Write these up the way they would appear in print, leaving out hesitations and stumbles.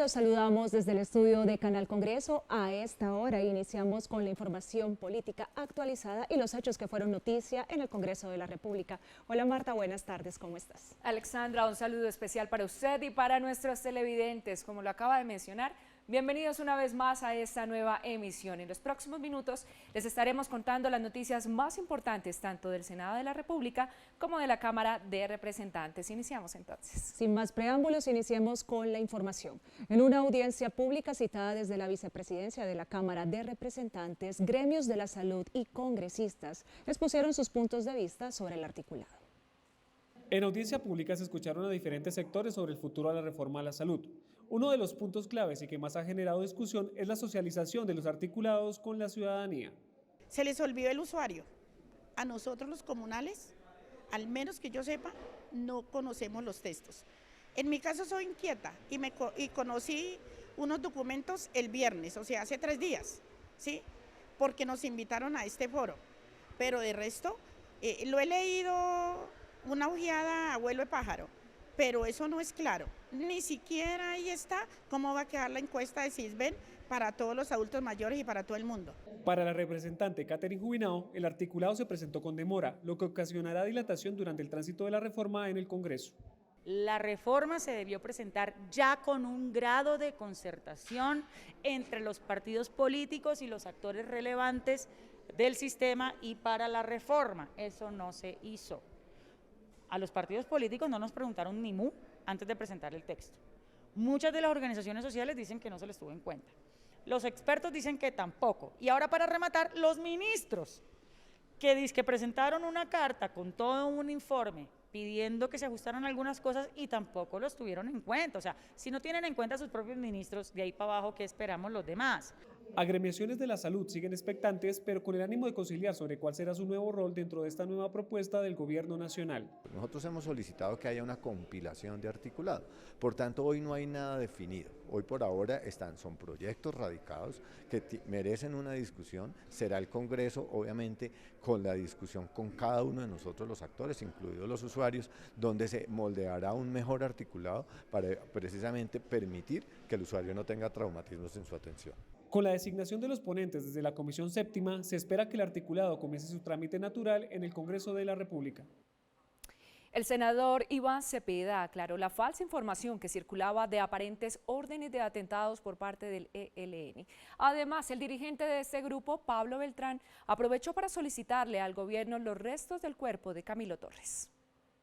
los saludamos desde el estudio de Canal Congreso. A esta hora iniciamos con la información política actualizada y los hechos que fueron noticia en el Congreso de la República. Hola Marta, buenas tardes, ¿cómo estás? Alexandra, un saludo especial para usted y para nuestros televidentes. Como lo acaba de mencionar, bienvenidos una vez más a esta nueva emisión. En los próximos minutos les estaremos contando las noticias más importantes tanto del Senado de la República como de la Cámara de Representantes. Iniciamos entonces. Sin más preámbulos, iniciemos con la información. En una audiencia pública citada desde la vicepresidencia de la Cámara de Representantes, gremios de la salud y congresistas expusieron sus puntos de vista sobre el articulado. En audiencia pública se escucharon a diferentes sectores sobre el futuro de la reforma a la salud. Uno de los puntos claves y que más ha generado discusión es la socialización de los articulados con la ciudadanía. Se les olvidó el usuario. A nosotros los comunales, al menos que yo sepa, no conocemos los textos. En mi caso soy inquieta y conocí unos documentos el viernes, o sea, hace 3 días, ¿sí? Porque nos invitaron a este foro. Pero de resto, lo he leído una ojeada a vuelo de pájaro, pero eso no es claro. Ni siquiera ahí está cómo va a quedar la encuesta de CISBEN para todos los adultos mayores y para todo el mundo. Para la representante Catherine Jubinao, el articulado se presentó con demora, lo que ocasionará dilatación durante el tránsito de la reforma en el Congreso. La reforma se debió presentar ya con un grado de concertación entre los partidos políticos y los actores relevantes del sistema y para la reforma. Eso no se hizo. A los partidos políticos no nos preguntaron ni mu antes de presentar el texto. Muchas de las organizaciones sociales dicen que no se les tuvo en cuenta. Los expertos dicen que tampoco. Y ahora, para rematar, los ministros que presentaron una carta con todo un informe pidiendo que se ajustaran algunas cosas y tampoco los tuvieron en cuenta. O sea, si no tienen en cuenta a sus propios ministros, de ahí para abajo, ¿qué esperamos los demás? Agremiaciones de la salud siguen expectantes, pero con el ánimo de conciliar sobre cuál será su nuevo rol dentro de esta nueva propuesta del gobierno nacional. Nosotros hemos solicitado que haya una compilación de articulado, por tanto hoy no hay nada definido. Hoy por ahora son proyectos radicados que merecen una discusión. Será el Congreso, obviamente, con la discusión con cada uno de nosotros los actores, incluidos los usuarios, donde se moldeará un mejor articulado para precisamente permitir que el usuario no tenga traumatismos en su atención. Con la designación de los ponentes desde la Comisión Séptima, se espera que el articulado comience su trámite natural en el Congreso de la República. El senador Iván Cepeda aclaró la falsa información que circulaba de aparentes órdenes de atentados por parte del ELN. Además, el dirigente de este grupo, Pablo Beltrán, aprovechó para solicitarle al gobierno los restos del cuerpo de Camilo Torres.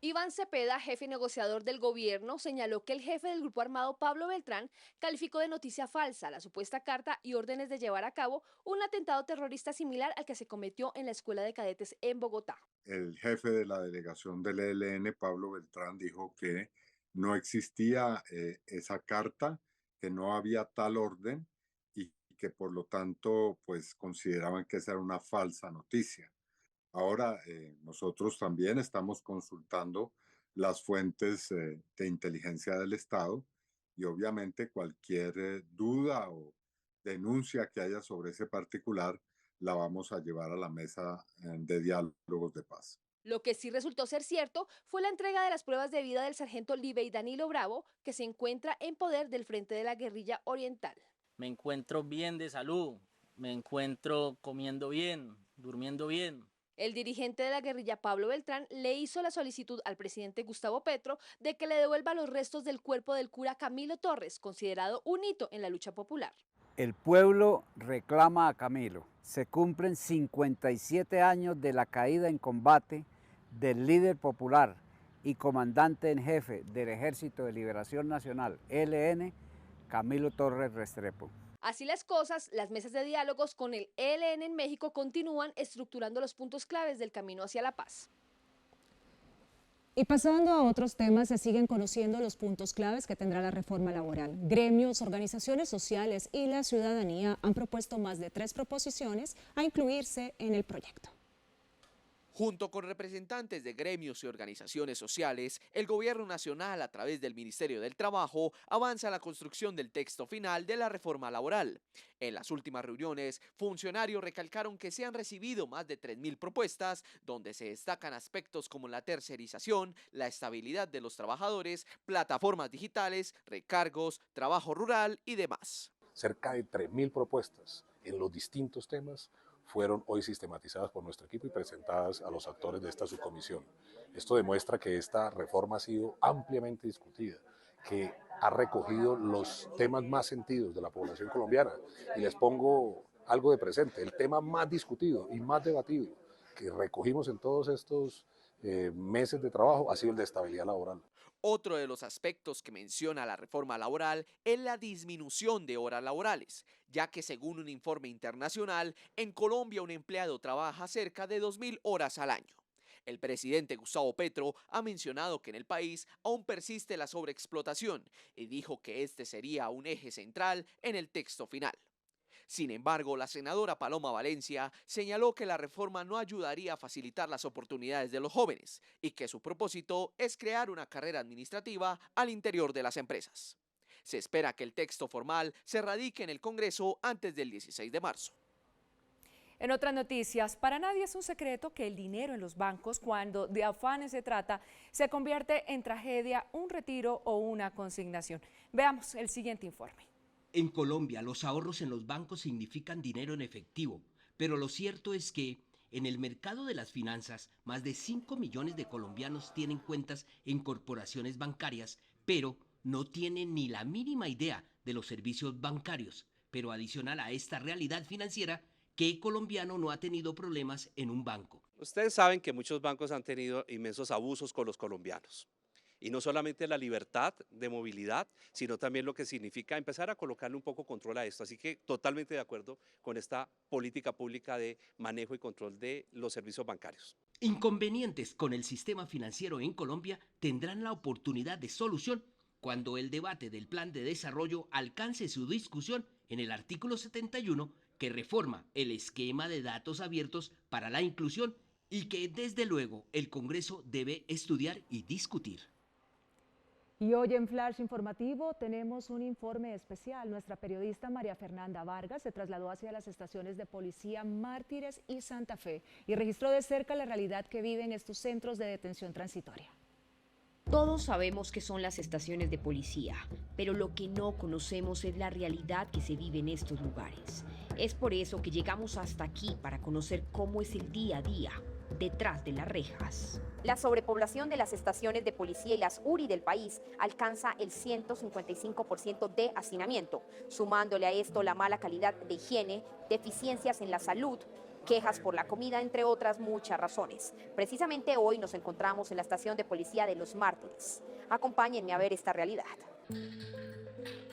Iván Cepeda, jefe negociador del gobierno, señaló que el jefe del grupo armado Pablo Beltrán calificó de noticia falsa la supuesta carta y órdenes de llevar a cabo un atentado terrorista similar al que se cometió en la Escuela de Cadetes en Bogotá. El jefe de la delegación del ELN, Pablo Beltrán, dijo que no existía esa carta, que no había tal orden y que por lo tanto pues consideraban que esa era una falsa noticia. Ahora, nosotros también estamos consultando las fuentes de inteligencia del Estado y obviamente cualquier duda o denuncia que haya sobre ese particular la vamos a llevar a la mesa de diálogos de paz. Lo que sí resultó ser cierto fue la entrega de las pruebas de vida del sargento Libey Danilo Bravo, que se encuentra en poder del Frente de la Guerrilla Oriental. Me encuentro bien de salud, me encuentro comiendo bien, durmiendo bien. El dirigente de la guerrilla Pablo Beltrán le hizo la solicitud al presidente Gustavo Petro de que le devuelva los restos del cuerpo del cura Camilo Torres, considerado un hito en la lucha popular. El pueblo reclama a Camilo. Se cumplen 57 años de la caída en combate del líder popular y comandante en jefe del Ejército de Liberación Nacional, ELN, Camilo Torres Restrepo. Así las cosas, las mesas de diálogos con el ELN en México continúan estructurando los puntos claves del camino hacia la paz. Y pasando a otros temas, se siguen conociendo los puntos claves que tendrá la reforma laboral. Gremios, organizaciones sociales y la ciudadanía han propuesto más de 3 proposiciones a incluirse en el proyecto. Junto con representantes de gremios y organizaciones sociales, el Gobierno Nacional, a través del Ministerio del Trabajo, avanza en la construcción del texto final de la reforma laboral. En las últimas reuniones, funcionarios recalcaron que se han recibido más de 3.000 propuestas, donde se destacan aspectos como la tercerización, la estabilidad de los trabajadores, plataformas digitales, recargos, trabajo rural y demás. Cerca de 3.000 propuestas en los distintos temas fueron hoy sistematizadas por nuestro equipo y presentadas a los actores de esta subcomisión. Esto demuestra que esta reforma ha sido ampliamente discutida, que ha recogido los temas más sentidos de la población colombiana. Y les pongo algo de presente, el tema más discutido y más debatido que recogimos en todos estos meses de trabajo ha sido el de estabilidad laboral. Otro de los aspectos que menciona la reforma laboral es la disminución de horas laborales, ya que según un informe internacional, en Colombia un empleado trabaja cerca de 2.000 horas al año. El presidente Gustavo Petro ha mencionado que en el país aún persiste la sobreexplotación y dijo que este sería un eje central en el texto final. Sin embargo, la senadora Paloma Valencia señaló que la reforma no ayudaría a facilitar las oportunidades de los jóvenes y que su propósito es crear una carrera administrativa al interior de las empresas. Se espera que el texto formal se radique en el Congreso antes del 16 de marzo. En otras noticias, para nadie es un secreto que el dinero en los bancos, cuando de afanes se trata, se convierte en tragedia, un retiro o una consignación. Veamos el siguiente informe. En Colombia, los ahorros en los bancos significan dinero en efectivo, pero lo cierto es que en el mercado de las finanzas, más de 5 millones de colombianos tienen cuentas en corporaciones bancarias, pero no tienen ni la mínima idea de los servicios bancarios. Pero adicional a esta realidad financiera, ¿qué colombiano no ha tenido problemas en un banco? Ustedes saben que muchos bancos han tenido inmensos abusos con los colombianos. Y no solamente la libertad de movilidad, sino también lo que significa empezar a colocarle un poco control a esto. Así que totalmente de acuerdo con esta política pública de manejo y control de los servicios bancarios. Inconvenientes con el sistema financiero en Colombia tendrán la oportunidad de solución cuando el debate del Plan de Desarrollo alcance su discusión en el artículo 71, que reforma el esquema de datos abiertos para la inclusión y que desde luego el Congreso debe estudiar y discutir. Y hoy en Flash Informativo tenemos un informe especial. Nuestra periodista María Fernanda Vargas se trasladó hacia las estaciones de policía Mártires y Santa Fe y registró de cerca la realidad que viven estos centros de detención transitoria. Todos sabemos qué son las estaciones de policía, pero lo que no conocemos es la realidad que se vive en estos lugares. Es por eso que llegamos hasta aquí para conocer cómo es el día a día detrás de las rejas. La sobrepoblación de las estaciones de policía y las URI del país alcanza el 155% de hacinamiento, sumándole a esto la mala calidad de higiene, deficiencias en la salud, quejas por la comida, entre otras muchas razones. Precisamente hoy nos encontramos en la estación de policía de Los Mártires. Acompáñenme a ver esta realidad.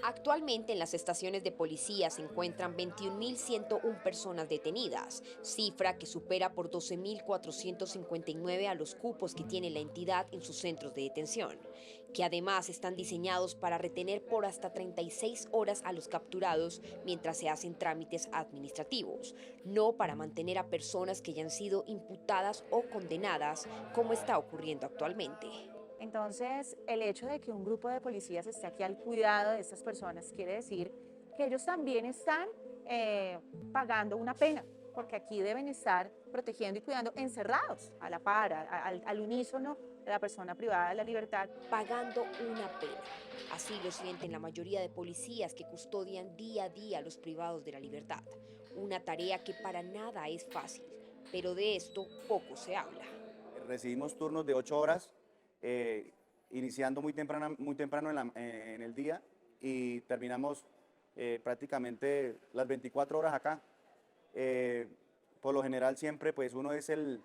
Actualmente en las estaciones de policía se encuentran 21.101 personas detenidas, cifra que supera por 12.459 a los cupos que tiene la entidad en sus centros de detención, que además están diseñados para retener por hasta 36 horas a los capturados mientras se hacen trámites administrativos, no para mantener a personas que ya han sido imputadas o condenadas, como está ocurriendo actualmente. Entonces, el hecho de que un grupo de policías esté aquí al cuidado de estas personas quiere decir que ellos también están pagando una pena, porque aquí deben estar protegiendo y cuidando encerrados a la par, al unísono de la persona privada de la libertad. Pagando una pena. Así lo sienten la mayoría de policías que custodian día a día a los privados de la libertad. Una tarea que para nada es fácil, pero de esto poco se habla. Recibimos turnos de 8 horas. Iniciando muy temprano en el día y terminamos prácticamente las 24 horas acá. Por lo general siempre pues uno es el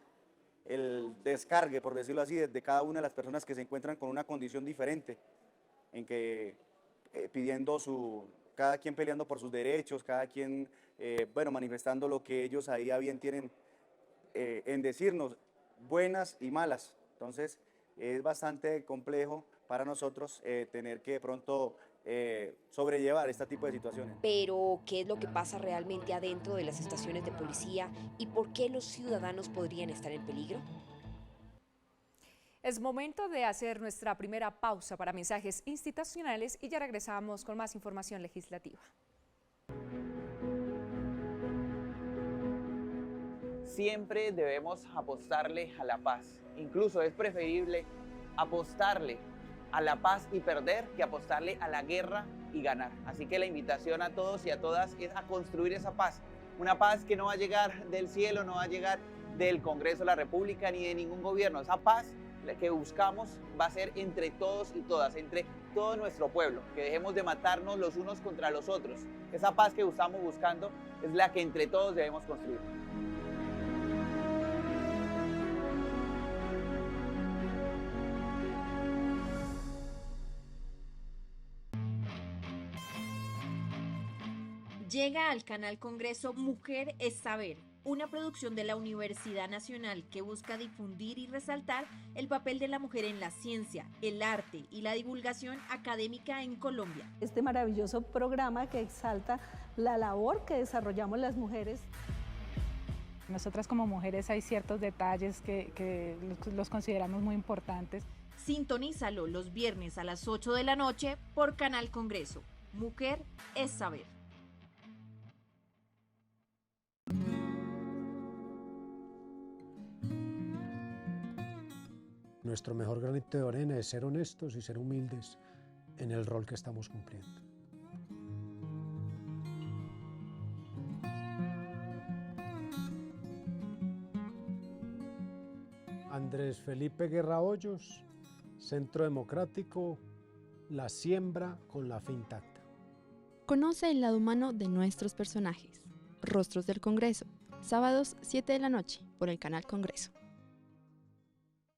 descargue, por decirlo así, de cada una de las personas que se encuentran con una condición diferente, en que pidiendo cada quien peleando por sus derechos, cada quien manifestando lo que ellos ahí a bien tienen en decirnos, buenas y malas. Entonces, es bastante complejo para nosotros tener que de pronto sobrellevar este tipo de situaciones. Pero, ¿qué es lo que pasa realmente adentro de las estaciones de policía y por qué los ciudadanos podrían estar en peligro? Es momento de hacer nuestra primera pausa para mensajes institucionales y ya regresamos con más información legislativa. Siempre debemos apostarle a la paz. Incluso es preferible apostarle a la paz y perder que apostarle a la guerra y ganar. Así que la invitación a todos y a todas es a construir esa paz. Una paz que no va a llegar del cielo, no va a llegar del Congreso de la República ni de ningún gobierno. Esa paz que buscamos va a ser entre todos y todas, entre todo nuestro pueblo, que dejemos de matarnos los unos contra los otros. Esa paz que estamos buscando es la que entre todos debemos construir. Llega al canal Congreso Mujer es Saber, una producción de la Universidad Nacional que busca difundir y resaltar el papel de la mujer en la ciencia, el arte y la divulgación académica en Colombia. Este maravilloso programa que exalta la labor que desarrollamos las mujeres. Nosotras como mujeres hay ciertos detalles que los consideramos muy importantes. Sintonízalo los viernes a las 8 de la noche por Canal Congreso. Mujer es Saber. Nuestro mejor granito de arena es ser honestos y ser humildes en el rol que estamos cumpliendo. Andrés Felipe Guerra Hoyos, Centro Democrático, la siembra con la fe intacta. Conoce el lado humano de nuestros personajes. Rostros del Congreso, sábados 7 de la noche por el Canal Congreso.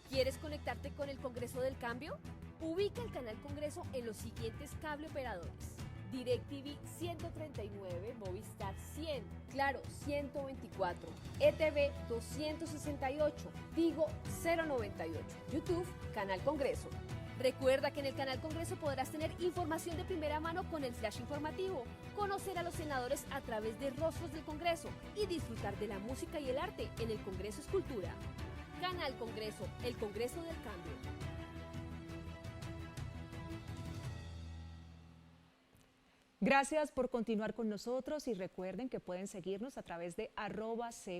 ¿Quieres conectarte con el Congreso del Cambio? Ubica el Canal Congreso en los siguientes cable operadores: DirecTV 139, Movistar 100, Claro 124, ETV 268, Tigo 098, YouTube Canal Congreso. Recuerda que en el Canal Congreso podrás tener información de primera mano con el flash informativo, conocer a los senadores a través de Rostros del Congreso y disfrutar de la música y el arte en el Congreso es Cultura. Canal Congreso, el Congreso del Cambio. Gracias por continuar con nosotros y recuerden que pueden seguirnos a través de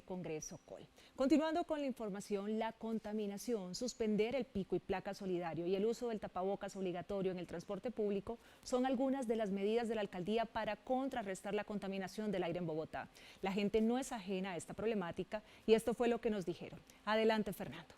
@ccongresocol. Continuando con la información, la contaminación, suspender el pico y placa solidario y el uso del tapabocas obligatorio en el transporte público son algunas de las medidas de la alcaldía para contrarrestar la contaminación del aire en Bogotá. La gente no es ajena a esta problemática y esto fue lo que nos dijeron. Adelante, Fernando.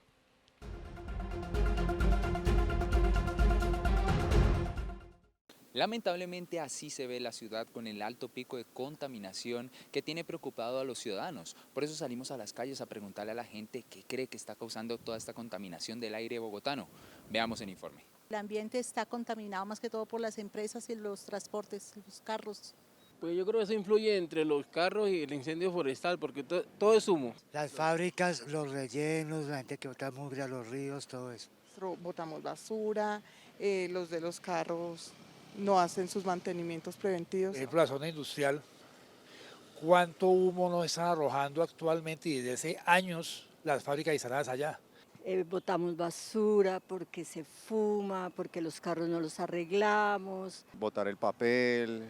Lamentablemente así se ve la ciudad con el alto pico de contaminación que tiene preocupado a los ciudadanos. Por eso salimos a las calles a preguntarle a la gente qué cree que está causando toda esta contaminación del aire bogotano. Veamos el informe. El ambiente está contaminado más que todo por las empresas y los transportes, los carros. Pues yo creo que eso influye entre los carros y el incendio forestal, porque todo es humo. Las fábricas, los rellenos, la gente que bota mugre a los ríos, todo eso. Botamos basura, los de los carros no hacen sus mantenimientos preventivos. Por ejemplo, la zona industrial, ¿cuánto humo nos están arrojando actualmente y desde hace años las fábricas instaladas allá? Botamos basura porque se fuma, porque los carros no los arreglamos. Botar el papel,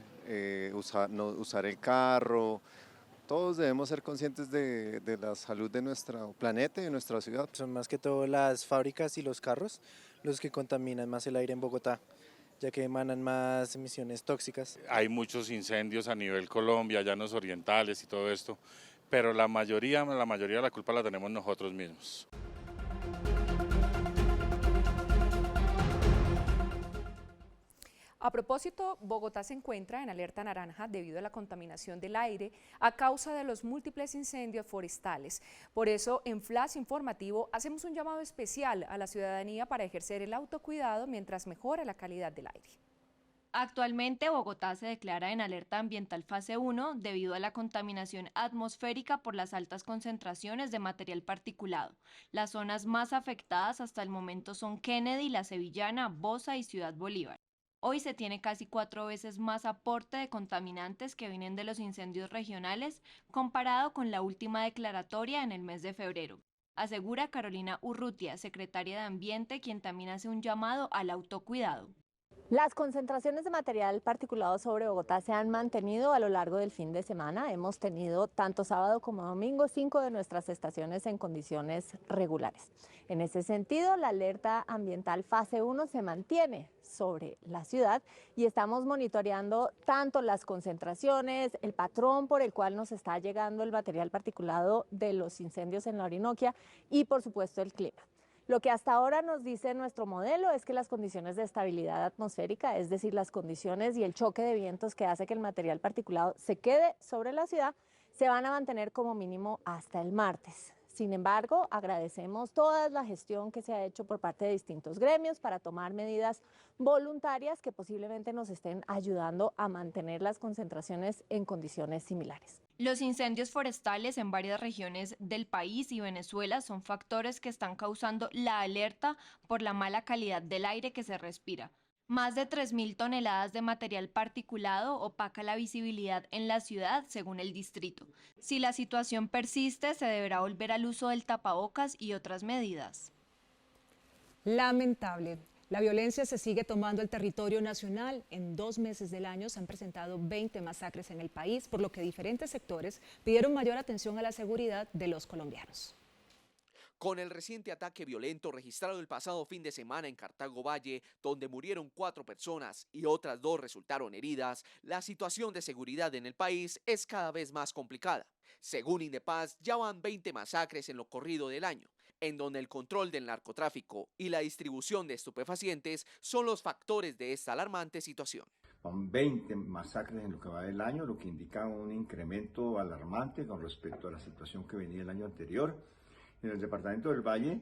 no usar el carro. Todos debemos ser conscientes de la salud de nuestro planeta y de nuestra ciudad. Son más que todo las fábricas y los carros los que contaminan más el aire en Bogotá, ya que emanan más emisiones tóxicas. Hay muchos incendios a nivel Colombia, llanos orientales y todo esto, pero la mayoría de la culpa la tenemos nosotros mismos. A propósito, Bogotá se encuentra en alerta naranja debido a la contaminación del aire a causa de los múltiples incendios forestales. Por eso, en Flash Informativo hacemos un llamado especial a la ciudadanía para ejercer el autocuidado mientras mejora la calidad del aire. Actualmente, Bogotá se declara en alerta ambiental fase 1 debido a la contaminación atmosférica por las altas concentraciones de material particulado. Las zonas más afectadas hasta el momento son Kennedy, La Sevillana, Bosa y Ciudad Bolívar. Hoy se tiene casi 4 veces más aporte de contaminantes que vienen de los incendios regionales comparado con la última declaratoria en el mes de febrero, asegura Carolina Urrutia, secretaria de Ambiente, quien también hace un llamado al autocuidado. Las concentraciones de material particulado sobre Bogotá se han mantenido a lo largo del fin de semana. Hemos tenido tanto sábado como domingo 5 de nuestras estaciones en condiciones regulares. En ese sentido, la alerta ambiental fase 1 se mantiene sobre la ciudad y estamos monitoreando tanto las concentraciones, el patrón por el cual nos está llegando el material particulado de los incendios en la Orinoquia y, por supuesto, el clima. Lo que hasta ahora nos dice nuestro modelo es que las condiciones de estabilidad atmosférica, es decir, las condiciones y el choque de vientos que hace que el material particulado se quede sobre la ciudad, se van a mantener como mínimo hasta el martes. Sin embargo, agradecemos toda la gestión que se ha hecho por parte de distintos gremios para tomar medidas voluntarias que posiblemente nos estén ayudando a mantener las concentraciones en condiciones similares. Los incendios forestales en varias regiones del país y Venezuela son factores que están causando la alerta por la mala calidad del aire que se respira. Más de 3.000 toneladas de material particulado opaca la visibilidad en la ciudad, según el distrito. Si la situación persiste, se deberá volver al uso del tapabocas y otras medidas. Lamentable. La violencia se sigue tomando el territorio nacional. En 2 meses del año se han presentado 20 masacres en el país, por lo que diferentes sectores pidieron mayor atención a la seguridad de los colombianos. Con el reciente ataque violento registrado el pasado fin de semana en Cartago Valle, donde murieron 4 personas y otras 2 resultaron heridas, la situación de seguridad en el país es cada vez más complicada. Según Indepaz, ya van 20 masacres en lo corrido del año, en donde el control del narcotráfico y la distribución de estupefacientes son los factores de esta alarmante situación. Son 20 masacres en lo que va del año, lo que indica un incremento alarmante con respecto a la situación que venía el año anterior. En el departamento del Valle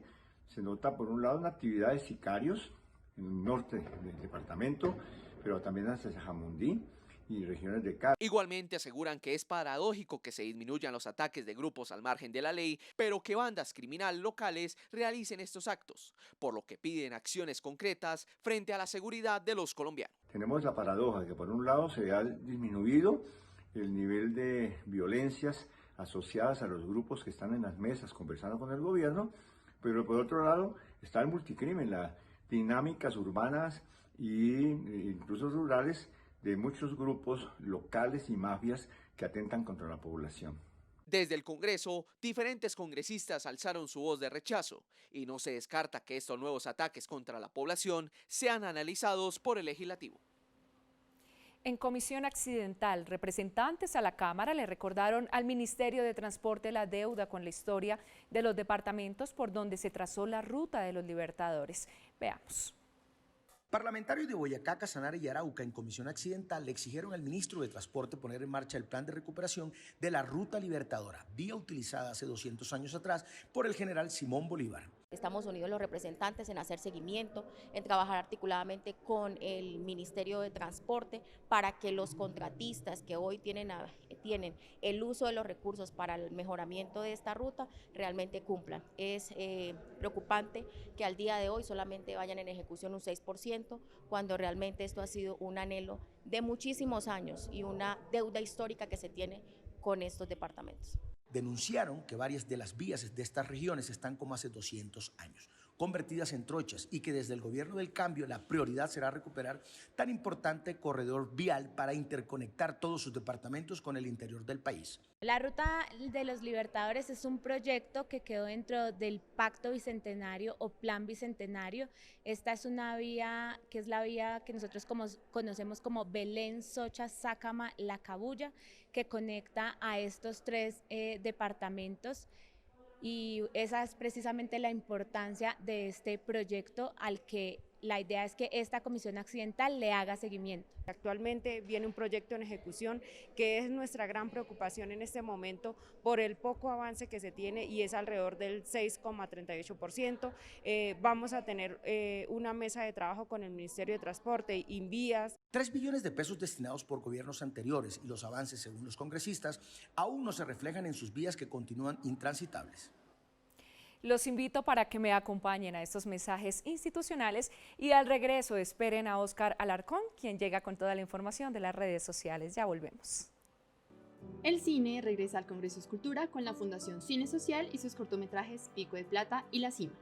se nota por un lado una actividad de sicarios en el norte del departamento, pero también hacia Jamundí y regiones de Cali. Igualmente aseguran que es paradójico que se disminuyan los ataques de grupos al margen de la ley, pero que bandas criminales locales realicen estos actos, por lo que piden acciones concretas frente a la seguridad de los colombianos. Tenemos la paradoja de que por un lado se ha disminuido el nivel de violencias asociadas a los grupos que están en las mesas conversando con el gobierno, pero por otro lado está el multicrimen, las dinámicas urbanas e incluso rurales de muchos grupos locales y mafias que atentan contra la población. Desde el Congreso, diferentes congresistas alzaron su voz de rechazo y no se descarta que estos nuevos ataques contra la población sean analizados por el Legislativo. En Comisión Accidental, representantes a la Cámara le recordaron al Ministerio de Transporte la deuda con la historia de los departamentos por donde se trazó la ruta de los Libertadores. Veamos. Parlamentarios de Boyacá, Casanare y Arauca en Comisión Accidental le exigieron al ministro de Transporte poner en marcha el plan de recuperación de la Ruta Libertadora, vía utilizada hace 200 años atrás por el general Simón Bolívar. Estamos unidos los representantes en hacer seguimiento, en trabajar articuladamente con el Ministerio de Transporte para que los contratistas que hoy tienen el uso de los recursos para el mejoramiento de esta ruta realmente cumplan. Es preocupante que al día de hoy solamente vayan en ejecución un 6%, cuando realmente esto ha sido un anhelo de muchísimos años y una deuda histórica que se tiene con estos departamentos. Denunciaron que varias de las vías de estas regiones están como hace 200 años, convertidas en trochas, y que desde el gobierno del cambio la prioridad será recuperar tan importante corredor vial para interconectar todos sus departamentos con el interior del país. La Ruta de los Libertadores es un proyecto que quedó dentro del Pacto Bicentenario o Plan Bicentenario. Esta es una vía que es la vía que nosotros conocemos como Belén, Socha, Sácama, La Cabuya, que conecta a estos 3 departamentos. Y esa es precisamente la importancia de este proyecto, al que la idea es que esta Comisión Accidental le haga seguimiento. Actualmente viene un proyecto en ejecución que es nuestra gran preocupación en este momento por el poco avance que se tiene, y es alrededor del 6,38%. Vamos a tener una mesa de trabajo con el Ministerio de Transporte, Invías. 3 billones de pesos destinados por gobiernos anteriores, y los avances, según los congresistas, aún no se reflejan en sus vías que continúan intransitables. Los invito para que me acompañen a estos mensajes institucionales y al regreso esperen a Óscar Alarcón, quien llega con toda la información de las redes sociales. Ya volvemos. El cine regresa al Congreso Escultura con la Fundación Cine Social y sus cortometrajes Pico de Plata y La Cima.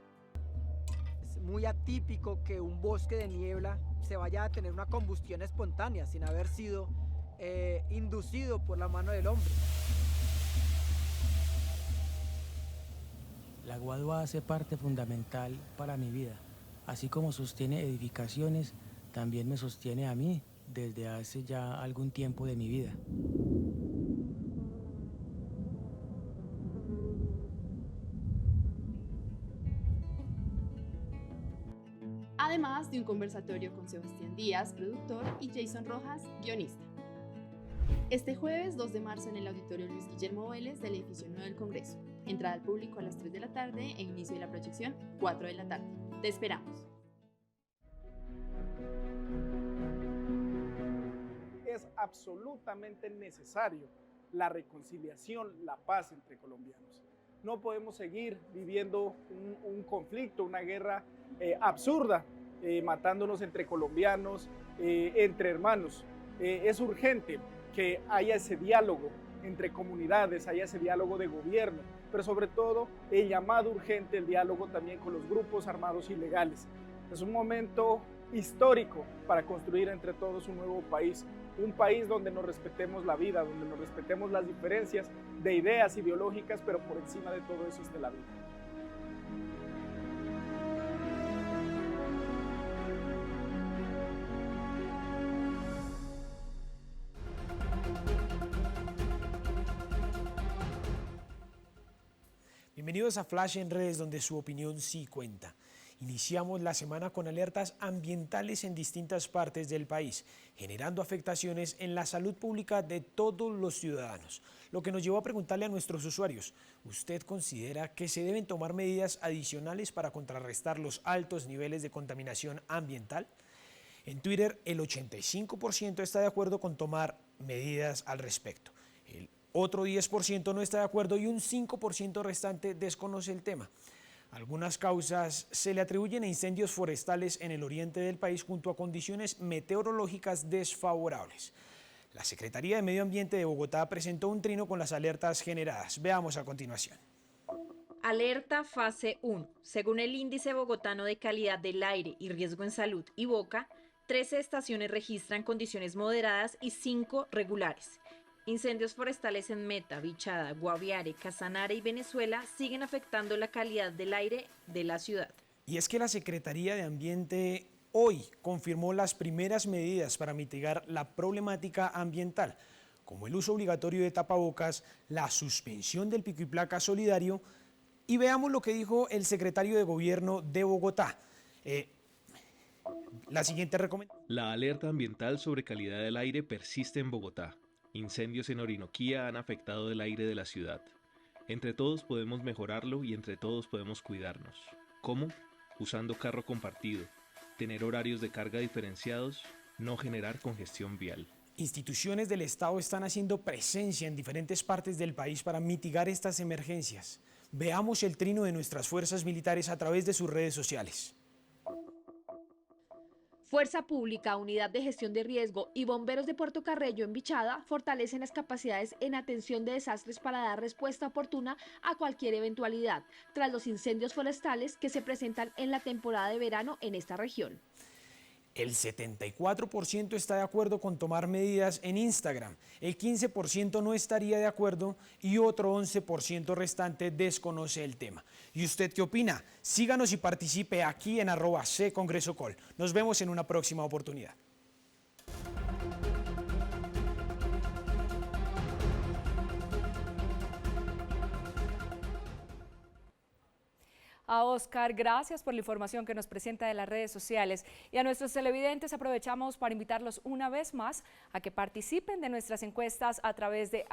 Es muy atípico que un bosque de niebla se vaya a tener una combustión espontánea sin haber sido inducido por la mano del hombre. La guadua hace parte fundamental para mi vida. Así como sostiene edificaciones, también me sostiene a mí desde hace ya algún tiempo de mi vida. Además de un conversatorio con Sebastián Díaz, productor, y Jason Rojas, guionista. Este jueves 2 de marzo en el Auditorio Luis Guillermo Vélez del edificio 9 del Congreso. Entrada al público a las 3 de la tarde e inicio de la proyección 4 de la tarde. Te esperamos. Es absolutamente necesario la reconciliación, la paz entre colombianos. No podemos seguir viviendo un conflicto, una guerra absurda, matándonos entre colombianos, entre hermanos. Es urgente que haya ese diálogo entre comunidades, haya ese diálogo de gobierno, pero sobre todo el llamado urgente, el diálogo también con los grupos armados ilegales. Es un momento histórico para construir entre todos un nuevo país, un país donde nos respetemos la vida, donde nos respetemos las diferencias de ideas ideológicas, pero por encima de todo eso esté la vida. Bienvenidos a Flash en Redes, donde su opinión sí cuenta. Iniciamos la semana con alertas ambientales en distintas partes del país, generando afectaciones en la salud pública de todos los ciudadanos. Lo que nos llevó a preguntarle a nuestros usuarios, ¿usted considera que se deben tomar medidas adicionales para contrarrestar los altos niveles de contaminación ambiental? En Twitter, el 85% está de acuerdo con tomar medidas al respecto. El otro 10% no está de acuerdo y un 5% restante desconoce el tema. Algunas causas se le atribuyen a incendios forestales en el oriente del país junto a condiciones meteorológicas desfavorables. La Secretaría de Medio Ambiente de Bogotá presentó un trino con las alertas generadas. Veamos a continuación. Alerta fase 1. Según el Índice Bogotano de Calidad del Aire y Riesgo en Salud IBOCA, 13 estaciones registran condiciones moderadas y 5 regulares. Incendios forestales en Meta, Bichada, Guaviare, Casanare y Venezuela siguen afectando la calidad del aire de la ciudad. Y es que la Secretaría de Ambiente hoy confirmó las primeras medidas para mitigar la problemática ambiental, como el uso obligatorio de tapabocas, la suspensión del pico y placa solidario. Y veamos lo que dijo el secretario de Gobierno de Bogotá. La siguiente recomendación. La alerta ambiental sobre calidad del aire persiste en Bogotá. Incendios en Orinoquía han afectado el aire de la ciudad. Entre todos podemos mejorarlo y entre todos podemos cuidarnos. ¿Cómo? Usando carro compartido, tener horarios de carga diferenciados, no generar congestión vial. Instituciones del Estado están haciendo presencia en diferentes partes del país para mitigar estas emergencias. Veamos el trino de nuestras fuerzas militares a través de sus redes sociales. Fuerza Pública, Unidad de Gestión de Riesgo y Bomberos de Puerto Carreño en Bichada fortalecen las capacidades en atención de desastres para dar respuesta oportuna a cualquier eventualidad, tras los incendios forestales que se presentan en la temporada de verano en esta región. El 74% está de acuerdo con tomar medidas en Instagram, el 15% no estaría de acuerdo y otro 11% restante desconoce el tema. ¿Y usted qué opina? Síganos y participe aquí en @CongresoCol. Nos vemos en una próxima oportunidad. A Oscar, gracias por la información que nos presenta de las redes sociales. Y a nuestros televidentes aprovechamos para invitarlos una vez más a que participen de nuestras encuestas a través de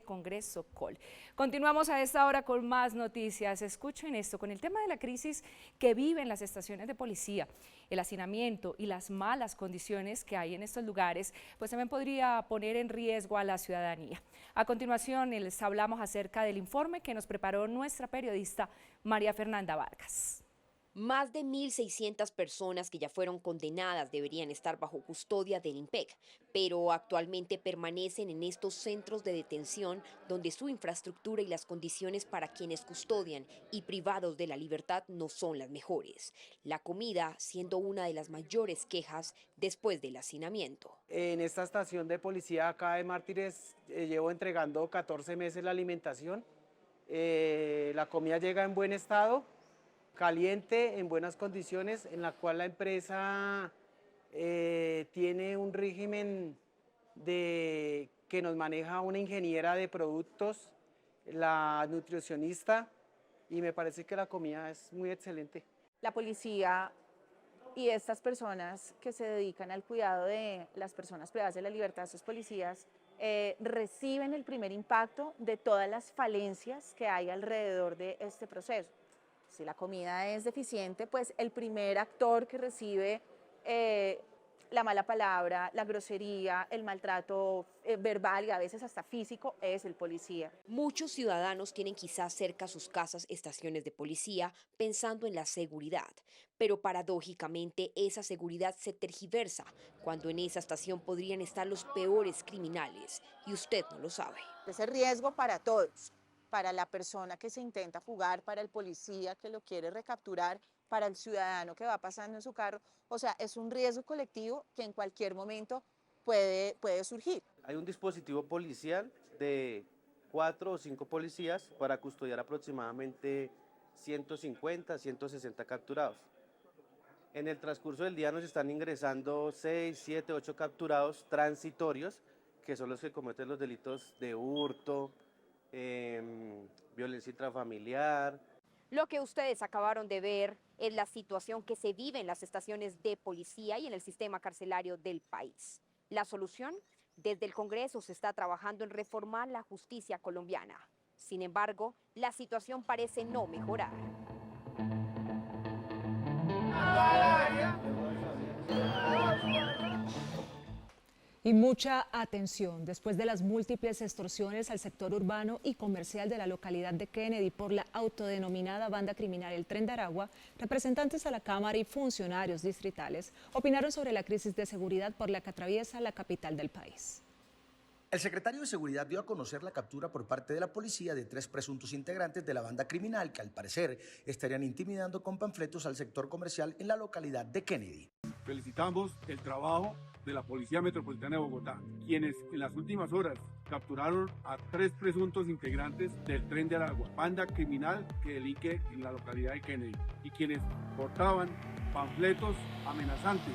@ccongresocol. Continuamos a esta hora con más noticias. Escuchen esto, con el tema de la crisis que viven las estaciones de policía, el hacinamiento y las malas condiciones que hay en estos lugares, pues también podría poner en riesgo a la ciudadanía. A continuación les hablamos acerca del informe que nos preparó nuestra periodista María Fernanda Vargas. Más de 1.600 personas que ya fueron condenadas deberían estar bajo custodia del IMPEC, pero actualmente permanecen en estos centros de detención donde su infraestructura y las condiciones para quienes custodian y privados de la libertad no son las mejores. La comida siendo una de las mayores quejas después del hacinamiento. En esta estación de policía acá de Mártires llevo entregando 14 meses la alimentación. La comida llega en buen estado, caliente, en buenas condiciones, en la cual la empresa tiene un régimen que nos maneja una ingeniera de productos, la nutricionista, y me parece que la comida es muy excelente. La policía y estas personas que se dedican al cuidado de las personas privadas de la libertad, estos policías, reciben el primer impacto de todas las falencias que hay alrededor de este proceso. Si la comida es deficiente, pues el primer actor que recibe la mala palabra, la grosería, el maltrato verbal y a veces hasta físico es el policía. Muchos ciudadanos tienen quizás cerca a sus casas estaciones de policía pensando en la seguridad, pero paradójicamente esa seguridad se tergiversa cuando en esa estación podrían estar los peores criminales y usted no lo sabe. Es el riesgo para todos, para la persona que se intenta fugar, para el policía que lo quiere recapturar, para el ciudadano que va pasando en su carro. O sea, es un riesgo colectivo que en cualquier momento puede surgir. Hay un dispositivo policial de 4 o 5 policías para custodiar aproximadamente 150, 160 capturados. En el transcurso del día nos están ingresando 6, 7, 8 capturados transitorios, que son los que cometen los delitos de hurto, violencia intrafamiliar. Lo que ustedes acabaron de ver es la situación que se vive en las estaciones de policía y en el sistema carcelario del país. La solución, desde el Congreso se está trabajando en reformar la justicia colombiana. Sin embargo, la situación parece no mejorar. Y mucha atención después de las múltiples extorsiones al sector urbano y comercial de la localidad de Kennedy por la autodenominada banda criminal El Tren de Aragua, representantes a la Cámara y funcionarios distritales opinaron sobre la crisis de seguridad por la que atraviesa la capital del país. El secretario de Seguridad dio a conocer la captura por parte de la policía de 3 presuntos integrantes de la banda criminal que al parecer estarían intimidando con panfletos al sector comercial en la localidad de Kennedy. Felicitamos el trabajo de la Policía Metropolitana de Bogotá, quienes en las últimas horas capturaron a 3 presuntos integrantes del Tren de Aragua, banda criminal que delinque en la localidad de Kennedy, y quienes portaban panfletos amenazantes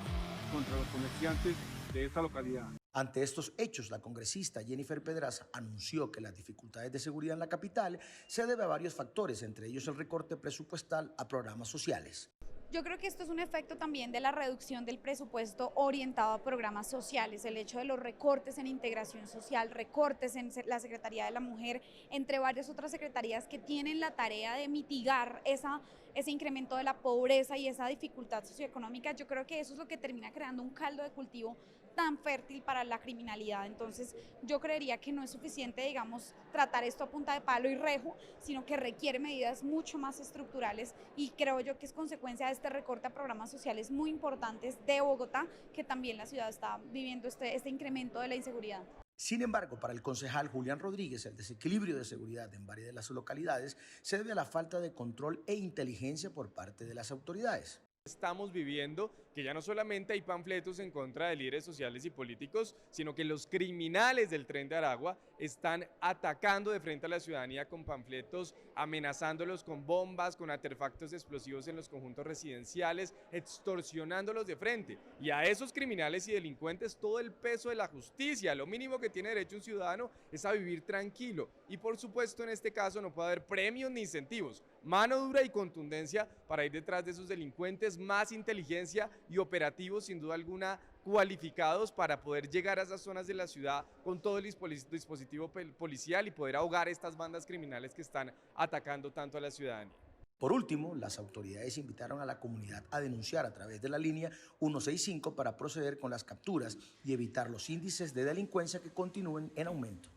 contra los comerciantes de esta localidad. Ante estos hechos, la congresista Jennifer Pedraza anunció que las dificultades de seguridad en la capital se debe a varios factores, entre ellos el recorte presupuestal a programas sociales. Yo creo que esto es un efecto también de la reducción del presupuesto orientado a programas sociales, el hecho de los recortes en integración social, recortes en la Secretaría de la Mujer, entre varias otras secretarías que tienen la tarea de mitigar ese incremento de la pobreza y esa dificultad socioeconómica. Yo creo que eso es lo que termina creando un caldo de cultivo tan fértil para la criminalidad. Entonces yo creería que no es suficiente, digamos, tratar esto a punta de palo y rejo, sino que requiere medidas mucho más estructurales, y creo yo que es consecuencia de este recorte a programas sociales muy importantes de Bogotá, que también la ciudad está viviendo este incremento de la inseguridad. Sin embargo, para el concejal Julián Rodríguez, el desequilibrio de seguridad en varias de las localidades se debe a la falta de control e inteligencia por parte de las autoridades. Estamos viviendo que ya no solamente hay panfletos en contra de líderes sociales y políticos, sino que los criminales del Tren de Aragua están atacando de frente a la ciudadanía con panfletos, amenazándolos con bombas, con artefactos explosivos en los conjuntos residenciales, extorsionándolos de frente. Y a esos criminales y delincuentes todo el peso de la justicia. Lo mínimo que tiene derecho un ciudadano es a vivir tranquilo. Y por supuesto en este caso no puede haber premios ni incentivos. Mano dura y contundencia para ir detrás de esos delincuentes, más inteligencia y operativos sin duda alguna cualificados para poder llegar a esas zonas de la ciudad con todo el dispositivo policial y poder ahogar estas bandas criminales que están atacando tanto a la ciudadanía. Por último, las autoridades invitaron a la comunidad a denunciar a través de la línea 165 para proceder con las capturas y evitar los índices de delincuencia que continúen en aumento.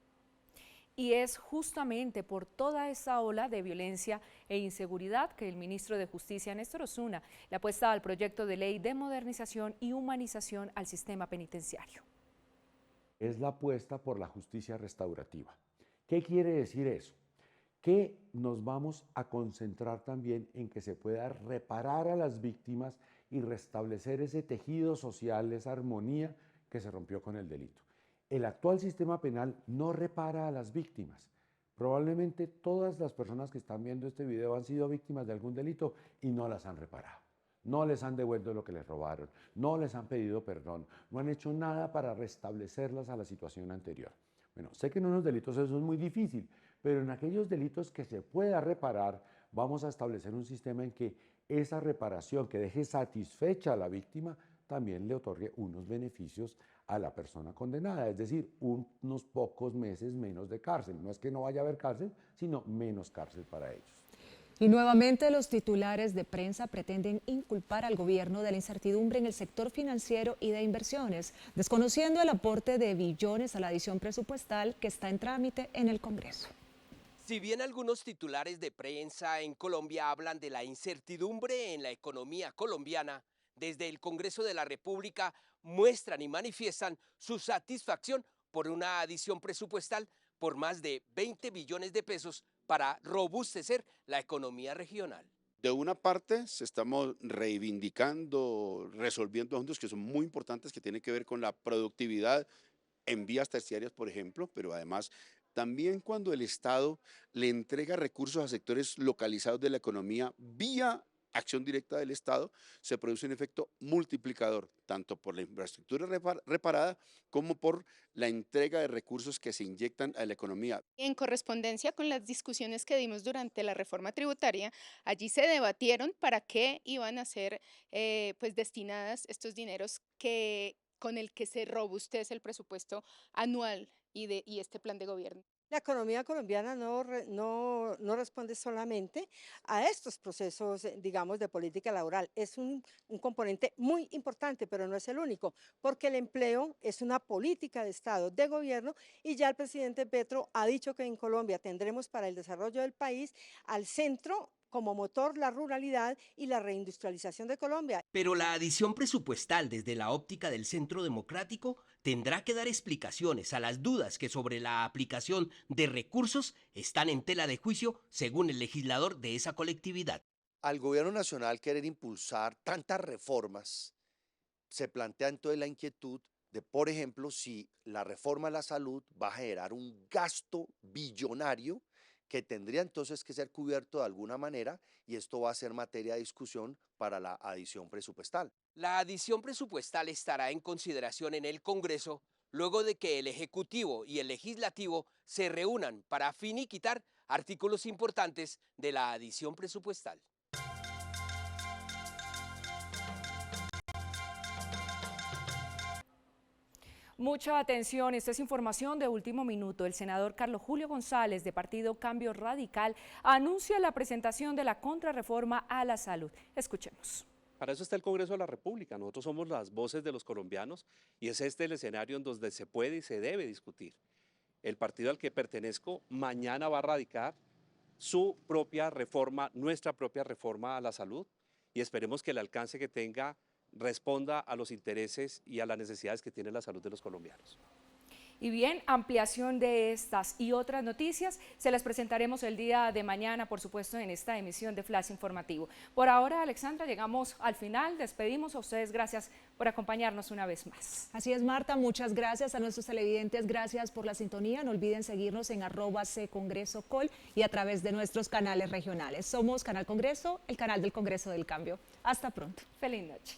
Y es justamente por toda esa ola de violencia e inseguridad que el ministro de Justicia, Néstor Osuna, le apuesta al proyecto de ley de modernización y humanización al sistema penitenciario. Es la apuesta por la justicia restaurativa. ¿Qué quiere decir eso? Que nos vamos a concentrar también en que se pueda reparar a las víctimas y restablecer ese tejido social, esa armonía que se rompió con el delito. El actual sistema penal no repara a las víctimas. Probablemente todas las personas que están viendo este video han sido víctimas de algún delito y no las han reparado. No les han devuelto lo que les robaron, no les han pedido perdón, no han hecho nada para restablecerlas a la situación anterior. Bueno, sé que en unos delitos eso es muy difícil, pero en aquellos delitos que se pueda reparar, vamos a establecer un sistema en que esa reparación que deje satisfecha a la víctima también le otorgue unos beneficios a la persona condenada, es decir, unos pocos meses menos de cárcel. No es que no vaya a haber cárcel, sino menos cárcel para ellos. Y nuevamente los titulares de prensa pretenden inculpar al gobierno de la incertidumbre en el sector financiero y de inversiones, desconociendo el aporte de billones a la adición presupuestal que está en trámite en el Congreso. Si bien algunos titulares de prensa en Colombia hablan de la incertidumbre en la economía colombiana, desde el Congreso de la República muestran y manifiestan su satisfacción por una adición presupuestal por más de 20 billones de pesos para robustecer la economía regional. De una parte, se estamos reivindicando, resolviendo asuntos que son muy importantes, que tienen que ver con la productividad en vías terciarias, por ejemplo, pero además también cuando el Estado le entrega recursos a sectores localizados de la economía vía acción directa del Estado, se produce un efecto multiplicador, tanto por la infraestructura reparada como por la entrega de recursos que se inyectan a la economía. En correspondencia con las discusiones que dimos durante la reforma tributaria, allí se debatieron para qué iban a ser pues destinadas estos dineros con el que se robustece el presupuesto anual y este plan de gobierno. La economía colombiana no responde solamente a estos procesos, digamos, de política laboral. Es un componente muy importante, pero no es el único, porque el empleo es una política de Estado, de gobierno, y ya el presidente Petro ha dicho que en Colombia tendremos para el desarrollo del país al centro como motor la ruralidad y la reindustrialización de Colombia. Pero la adición presupuestal desde la óptica del Centro Democrático tendrá que dar explicaciones a las dudas que sobre la aplicación de recursos están en tela de juicio según el legislador de esa colectividad. Al gobierno nacional querer impulsar tantas reformas, se plantea entonces la inquietud de, por ejemplo, si la reforma a la salud va a generar un gasto billonario que tendría entonces que ser cubierto de alguna manera, y esto va a ser materia de discusión para la adición presupuestal. La adición presupuestal estará en consideración en el Congreso luego de que el Ejecutivo y el Legislativo se reúnan para finiquitar artículos importantes de la adición presupuestal. Mucha atención, esta es información de último minuto. El senador Carlos Julio González, de Partido Cambio Radical, anuncia la presentación de la contrarreforma a la salud. Escuchemos. Para eso está el Congreso de la República. Nosotros somos las voces de los colombianos y es este el escenario en donde se puede y se debe discutir. El partido al que pertenezco mañana va a radicar su propia reforma, nuestra propia reforma a la salud, y esperemos que el alcance que tenga responda a los intereses y a las necesidades que tiene la salud de los colombianos. Y bien, ampliación de estas y otras noticias se las presentaremos el día de mañana, por supuesto, en esta emisión de Flash Informativo. Por ahora, Alexandra, llegamos al final. Despedimos a ustedes. Gracias por acompañarnos una vez más. Así es, Marta. Muchas gracias a nuestros televidentes. Gracias por la sintonía. No olviden seguirnos en @ccongresocol y a través de nuestros canales regionales. Somos Canal Congreso, el canal del Congreso del Cambio. Hasta pronto. Feliz noche.